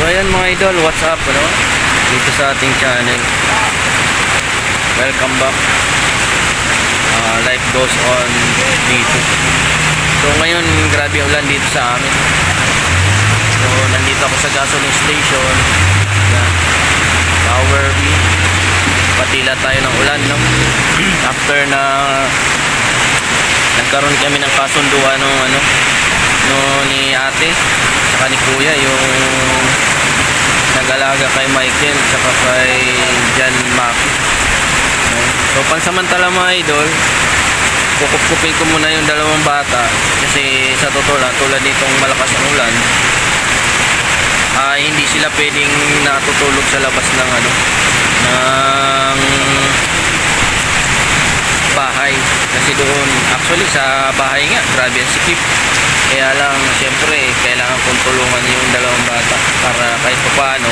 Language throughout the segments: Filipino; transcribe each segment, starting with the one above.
ayan mga idol, what's up, ano? Dito sa ating channel. Welcome back. Life goes on dito. So ngayon, grabe ulan dito sa amin. So nandito ako sa gasoline station. Yan. Power B. Patila tayo ng ulan, no? After na nagkaroon kami ng kasunduan no ni ate saka ni kuya, yung nag-alaga kay Michael saka kay John Mac. So pansamantala mga idol, kukup-kupin ko muna yung dalawang bata kasi sa totoo lang, tulad nitong malakas ang ulan, hindi sila pwedeng natutulog sa labas ng ng bahay kasi doon, actually sa bahay nga grabe ang sikip, kaya lang syempre kailangan kong tulungan yung dalawang bata para kahit paano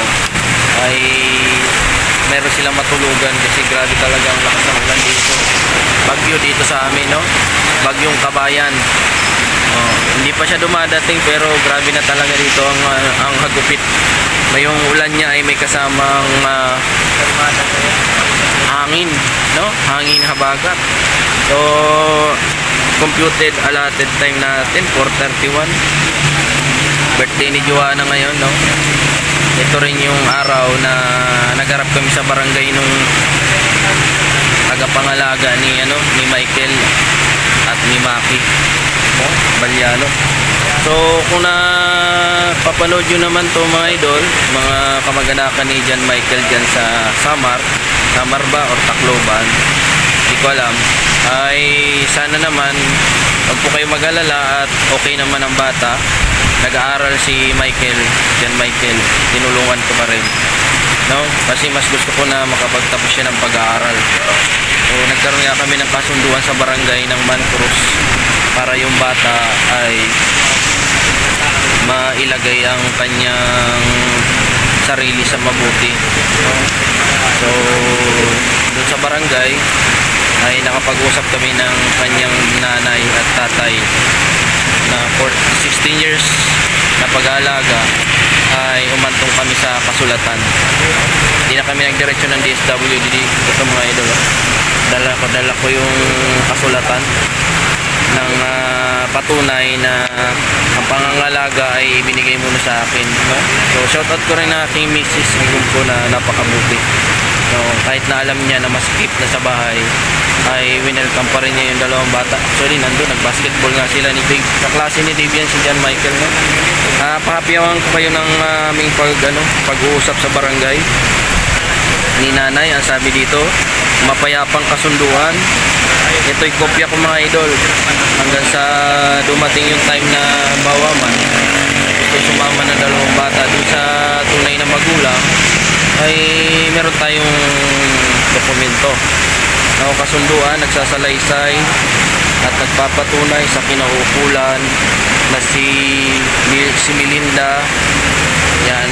ay meron silang matulugan kasi grabe talaga ang lakas ng ulan dito. Bagyo dito sa amin, no? Bagyong Kabayan. Hindi pa siya dumadating pero grabe na talaga dito ang hagupit. Yung ulan niya ay may kasamang hangin, no? Hangin habagat. So computed allotted time natin 4:31. Birthday ni Joanna ngayon, no? Ito rin yung araw na nagharap kami sa barangay nung tagapangalaga ni Michael at ni Maki, Balyano. So kung napapanood nyo naman to mga idol, mga kamag-anakan ni John Michael dyan sa Samar ba or Tacloban, hindi ko alam, ay sana naman huwag po kayo mag-alala at okay naman ang bata. Nag-aaral si John Michael, tinulungan ko pa rin, no? Kasi mas gusto ko na makapagtapos siya ng pag-aaral. So nagkaroon nga kami ng kasunduan sa barangay ng Mancruz para yung bata ay mailagay ang kanyang sarili sa mabuti, no? So doon sa barangay ay nakapag-usap kami ng kanyang nanay at tatay na for 16 years na pag-aalaga ay umantong kami sa kasulatan. Hindi na kami nagdiretso ng DSWD. Ito mga idol, dala ko yung kasulatan ng patunay na ang pangangalaga ay ibinigay muna sa akin, no? So shoutout ko rin na aking misis, ko na napakabuti. So, kahit na alam niya na maskip na sa bahay, ay winelcome pa rin niya yung dalawang bata. Actually nandun, nagbasketball nga sila ni Dave, kaklase ni Dave yan, si John Michael, no? Pahapiyawan ko kayo ng aming pag-uusap sa barangay ni nanay. Ang sabi dito, mapayapang kasunduan. Ito'y kopya ko mga idol hanggang sa dumating yung time na bawa man gusto sumama ng dalawang bata dun sa tunay na magulang, ay meron tayong dokumento na kasunduan, nagsasalaysay at nagpapatunay sa kinauukulan na si Melinda, yan,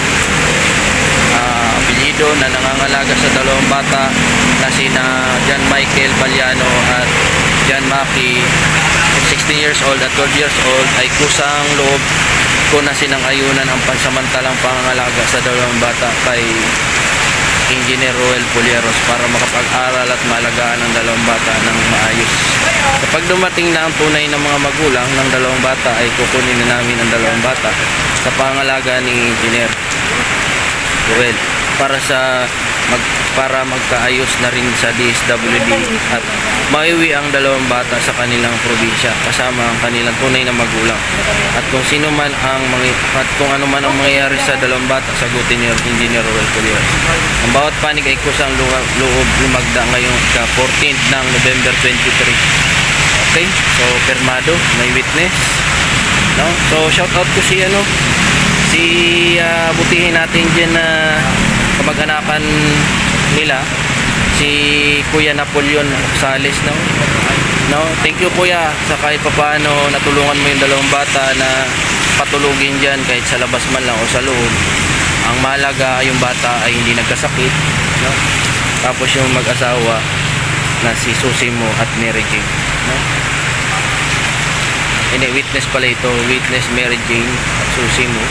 apelyido, na nangangalaga sa dalawang bata na sina John Michael Balyano at John Maki, 16 years old at 12 years old, ay kusang loob ko na sinang-ayunan ang pansamantalang pangangalaga sa dalawang bata kay Engineer Roel Polieros para makapag-aral at maalagaan ang dalawang bata ng maayos. Kapag dumating na ang tunay ng mga magulang ng dalawang bata, ay kukunin na namin ang dalawang bata sa pangalaga ni Engineer Roel para magkaayos na rin sa DSWD at maiuwi ang dalawang bata sa kanilang probinsya kasama ang kanilang tunay na magulang. At kung ano man ang mangyayari sa dalawang bata, sagutin ni Engineer Roel Polieros. Ang bawat panig ay kusang loob lumagda ngayong 14th ng November 23. Okay? So permado, may witness, no? So shout out ko si butihin natin dyan na kamag-anakan nila, si Kuya Napoleon Sales, no? Thank you kuya sa kahit papaano natulungan mo yung dalawang bata na patulugin dyan kahit sa labas man lang o sa loob. Ang mahalaga yung bata ay hindi nagkasakit, no? Tapos yung mag-asawa na si Susie mo at Mary Jane, no? Witness pala ito, witness Mary Jane at Susie mo.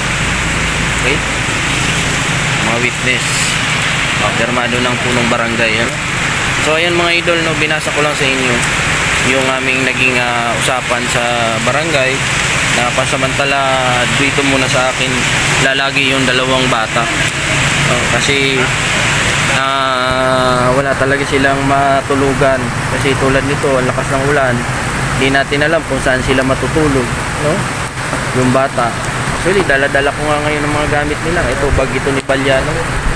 Okay? mga witness. Pirmado ng punong barangay, ano? So ayan mga idol, no, binasa ko lang sa inyo yung aming naging usapan sa barangay na pansamantala dito muna sa akin lalagi yung dalawang bata. Kasi wala talaga silang matulugan kasi tulad nito ang lakas ng ulan, hindi natin alam kung saan sila matutulog, no? Yung bata actually dala-dala ko nga ngayon ng mga gamit nila. Ito bag ito ni Palyano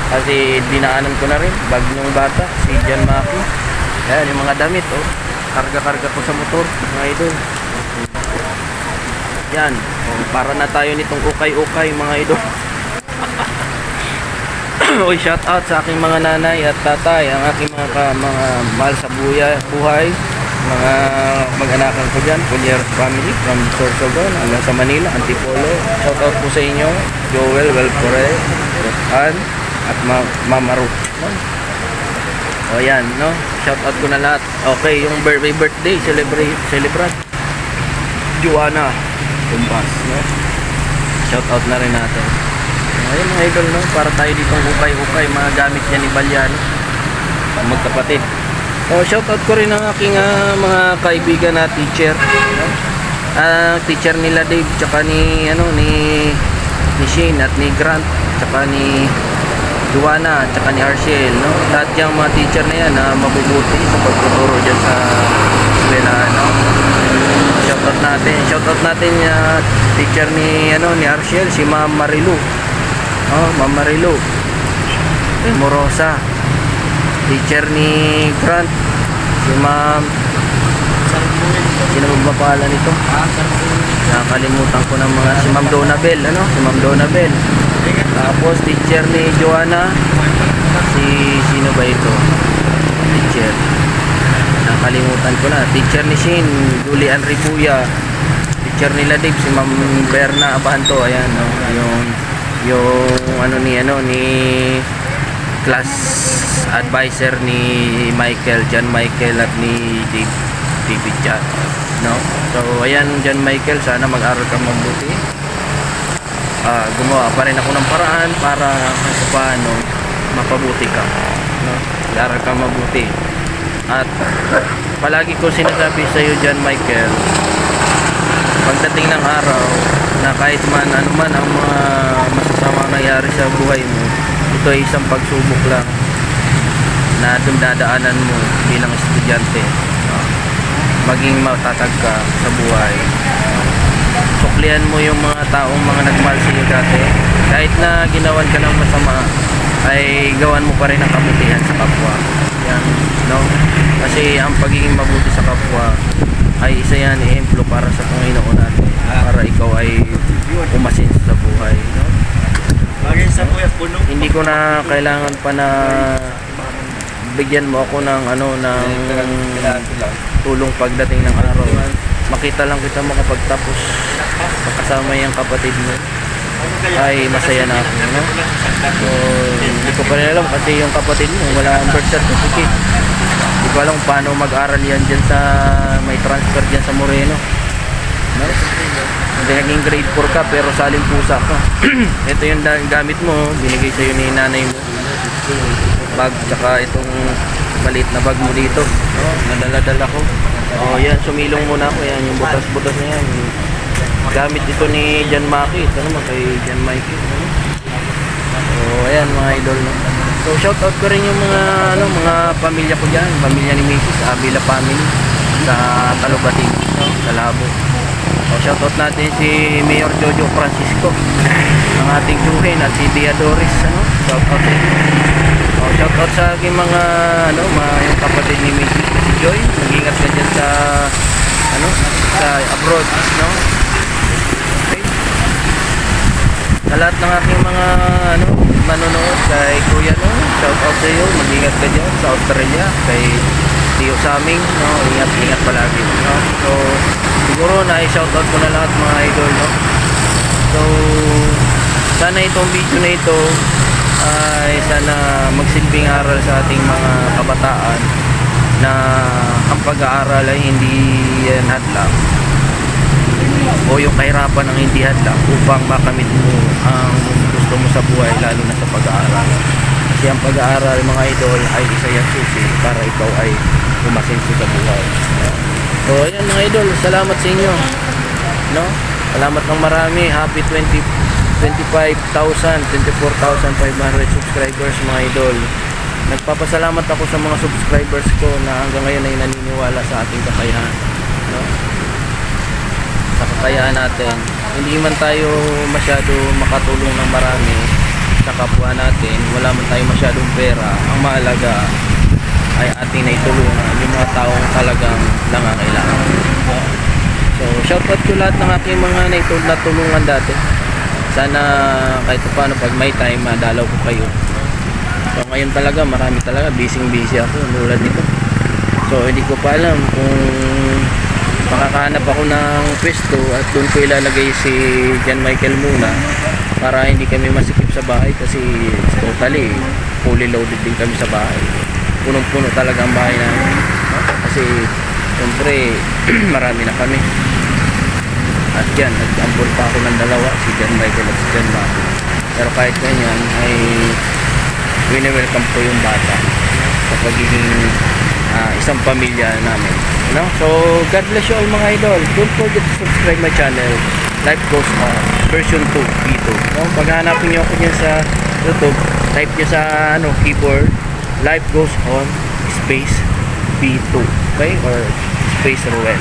kasi dinaanan ko na rin bag ng bata si Jan Maki. Ayan yung mga damit, karga-karga ko sa motor mga idol. Yan, para na tayo nitong ukay-ukay mga idol. Oy, shout out sa aking mga nanay at tatay, ang aking mga mahal sa buhay, mga mag-anakan ko dyan, Pulier family from Sorsogon hanggang sa Manila, Antipolo. Shout out po sa inyo, Joel, Welpore, Ann at Mama Ruth, no? O yan, no? Shout out ko na lahat. Okay, yung birthday celebrate Joanna Tumbas, no? Shout out na rin natin. Ayun mga idol, no? Para tayo ditong ukay-ukay mga gamit yan ni Palyano, magkapatid. So shout out ko rin ang aking mga kaibigan na teacher, no? Teacher nila Dave, tsaka ni Shane at ni Grant, tsaka ni Joanna, tsaka ni Arshel, no? Lahat yung mga teacher na yan na mabubuti sa pagtuturo dyan sa eskwelahan, no? Shout out natin teacher ni Arshel, si Ma'am Marilu. Ma'am Marilu Morosa. Teacher ni Grant, si Ma'am, sino ba pangalan nito? Nakalimutan ko ng mga, si Ma'am Donabel, si Ma'am Donabel. Tapos teacher ni Joanna, sino ba ito? Teacher, nakalimutan ko na. Teacher ni Shin, Julian Ribuya. Teacher nila Dave, si Ma'am Berna Abanto. Ayan, no? Yung ni class advisor ni Michael, John Michael at ni David Chat, no? So ayan, John Michael, sana mag-aral ka mabuti. Gumawa pa rin ako ng paraan para paano mapabuti ka, no? Mag-aral ka mabuti. At palagi ko sinasabi sa iyo, John Michael, pagdating ng araw na kahit man ano man ang mga masasamang nangyari sa buhay mo, ito ay isang pagsubok lang na dadaanan mo bilang estudyante. Maging matatag ka sa buhay. Suklian mo yung mga taong mga nagmahal sa iyo dati. Kahit na ginawan ka ng masama, ay gawan mo pa rin ang kabutihan sa kapwa. Yan, no? Kasi ang pagiging mabuti sa kapwa ay isa yan ehemplo para sa Panginoon natin, para ikaw ay umasin sa buhay, no? Hindi ko na kailangan pa na bigyan mo ako ng tulong pagdating ng araw. Makita lang kita makapagtapos makasama yung kapatid mo, ay masaya na ako, no? So hindi ko pa rin alam kasi yung kapatid mo wala ang birth certificate. Hindi ko alam paano mag-aral yan dyan sa may transfer dyan sa Moreno, no? Naging grade 4 ka pero saling pusa ka. Ito yung gamit mo, binigay sa'yo ni nanay mo, bag, tsaka itong maliit na bag mo dito, no? Nadala-dala ko. Yan, sumilong muna ako. Yan, yung butas-butas na yan, gamit ito ni Jan Maki. Ito naman kay Jan Maki, no? Ayan mga idol, no? So shout out ko rin yung mga pamilya ko dyan, pamilya ni Mrs. Avila family sa Talubating, no? Sa Labo. Shout out natin si Mayor Jojo Francisco, ang ating Juhin, at si Dia Doris, shout out din. Shout out sa aking mga yung kapatid ni Mrs. si Joy. Mag-ingat ka dyan sa sa abroad, no? Okay. Sa lahat ng aking mga manonood, kay Kuya, no? Shout out sa iyo, mag-ingat ka dyan sa Australia, kay Tio Saming, no? Ingat palagi, no? So siguro na i-shout out ko na lahat mga idol, no? So sana itong video na ito ay sana magsilbing aral sa ating mga kabataan na ang pag-aaral ay hindi yan hadlang, o yung kahirapan ang hindi hadlang upang makamit mo ang gusto gusto mo sa buhay, lalo na sa pag-aaral. Kasi ang pag-aaral, mga idol, ay isa yung susi para ikaw ay umasenso sa buhay. So ayan mga idol, salamat sa inyo, no? Salamat ng marami. Happy 24,500 subscribers mga idol. Nagpapasalamat ako sa mga subscribers ko na hanggang ngayon ay naniniwala sa ating kakayahan, no? Sa kakayahan natin. Hindi man tayo masyado makatulong ng marami sa kapwa natin, wala man tayo masyadong pera, ang mahalaga ay ating naitulungan yung mga taong talagang nangangailangan. So shoutout ko lahat ng aking mga natulungan dati. Sana kahit paano pag may time madalaw ko kayo. So ngayon talaga marami talaga, busy ako tulad nito. So hindi ko pa alam kung makakahanap ako ng pwesto at doon ko ilalagay si John Michael muna para hindi kami masikip sa bahay kasi totally fully loaded din kami sa bahay. Punong-puno talaga ang bahay namin, no? Kasi siyempre marami na kami. At yan, nag-ambol pa ako ng dalawa, si John Michael at si John Maki. Pero kahit ganyan ay wini-welcome ko yung bata sa pagiging isang pamilya namin, no? So God bless you all mga idol. Don't forget to subscribe my channel, Life Goes On version 2 P2, no? Pag hanapin nyo ako dyan sa YouTube, type nyo sa keyboard Life Goes On space P2, okay? Or space Ruel.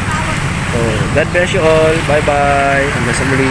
So God bless you all, bye bye, hanggang sa muli.